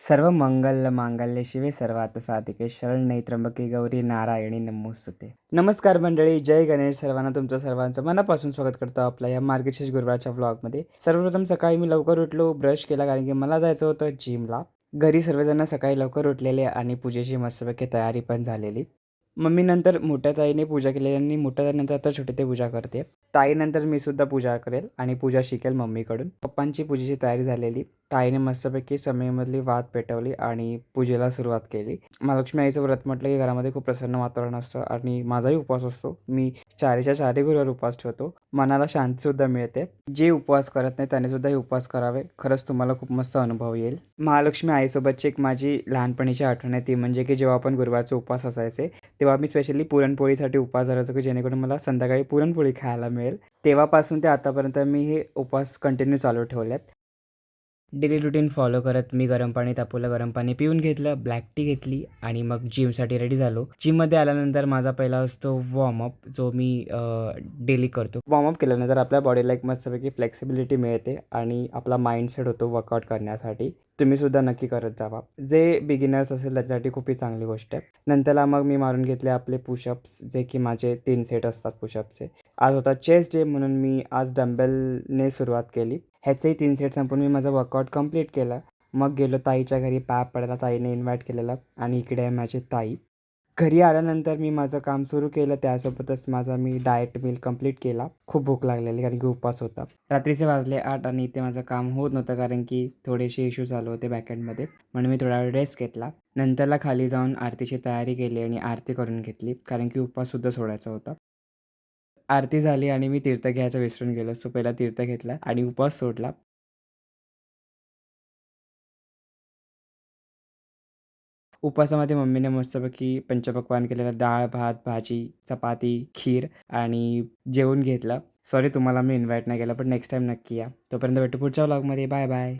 सर्व मंगल मांगल्ये शिवे सर्वार्थ साधिके शरण्ये त्र्यंबके गौरी नारायणी नमोस्तुते. नमस्कार मंडळी, जय गणेश. सर्वांना तुमचं सर्वांचं मनापासून स्वागत करतो आपल्या या मार्गशीर्ष गुरुवारच्या व्लॉगमध्ये. सर्वप्रथम सकाळी मी लवकर उठलो, ब्रश केला कारण की मला जायचं होतं जिमला. घरी सर्वजण सकाळी लवकर उठलेले आणि पूजेची मस्तपैकी तयारी पण झालेली. मम्मी नंतर मोठ्या ताईने पूजा केलेली आणि मोठ्या ताईनंतर आता छोटी ताई पूजा करते. ताईनंतर मी सुद्धा पूजा करेल आणि पूजा शिकेल मम्मीकडून. पप्पांची पूजेची तयारी झालेली. ताईने मस्तपैकी समईमधली वात पेटवली आणि पूजेला सुरुवात केली. महालक्ष्मी आईचं व्रत म्हटलं की घरामध्ये खूप प्रसन्न वातावरण असतं आणि माझाही उपवास असतो. मी चारीच्या चारी गुरुवार उपवास ठेवतो. मनाला शांती सुद्धा मिळते. जे उपवास करत नाही त्याने सुद्धा हे उपवास करावे. खरंच तुम्हाला खूप मस्त अनुभव येईल. महालक्ष्मी आईसोबतची एक माझी लहानपणीची आठवण आहे ती म्हणजे की जेव्हा आपण गुरुवारचे उपवास असायचे तेव्हा मी स्पेशली पुरणपोळीसाठी उपवास धरायचो की जेणेकरून मला संध्याकाळी पुरणपोळी खायला मिळेल. तेव्हापासून ते आतापर्यंत मी हे उपवास कंटिन्यू चालू ठेवलेत. डेली रुटीन फॉलो करत मी गरम पाणी तापवलं, गरम पाणी पिऊन घेतलं, ब्लॅक टी घेतली आणि मग जिमसाठी रेडी झालो. जिममध्ये आल्यानंतर माझा पहिला असतो वॉर्मअप जो मी डेली करतो. वॉर्मअप केल्यानंतर आपल्या बॉडीला एक मस्तपैकी फ्लेक्सिबिलिटी मिळते आणि आपला माइंडसेट होतो वर्कआउट करण्यासाठी. तुम्हीसुद्धा नक्की करत जावा. जे बिगिनर्स असेल त्याच्यासाठी खूपही चांगली गोष्ट आहे. नंतरला मग मी मारून घेतले आपले पुशअप्स जे की माझे 3 सेट असतात पुशअप्सचे. आज होता चेस्ट डे म्हणून मी आज डंबेलने सुरुवात केली. ह्याचेही 3 सेट संपवून मी माझा वर्कआउट कंप्लीट केला. मग गेलो ताईच्या घरी पाया पडायला. ताईने इन्व्हाइट केलेलं आणि इकडे आहे माझी ताई. घरी आल्यानंतर मी माझं काम सुरू केलं. त्यासोबतच माझा मी डाएट मील कंप्लीट केला. खूप भूक लागलेली कारण की उपवास होता. रात्रीचे वाजले 8 आणि इथे माझं काम होत नव्हतं कारण की थोडेसे इश्यू चालू होते बॅकएंडमध्ये. म्हणून मी थोडा वेळ रेस्ट घेतला. नंतरला खाली जाऊन आरतीची तयारी केली आणि आरती करून घेतली कारण की उपवाससुद्धा सोडायचा होता. आरती झाली आणि मी तीर्थ घ्यायचं विसरून गेलो. सो पहिला तीर्थ घेतला आणि उपवास सोडला. उपवासामध्ये मम्मीने मस्तपैकी पंचपक्वान्न केलेलं डाळ, भात, भाजी, चपाती, खीर आणि जेवून घेतलं. सॉरी तुम्हाला मी इन्व्हाइट नाही केलं, पण नेक्स्ट टाईम नक्की या. तोपर्यंत भेटू पुढच्या व्लॉगमध्ये. Bye bye.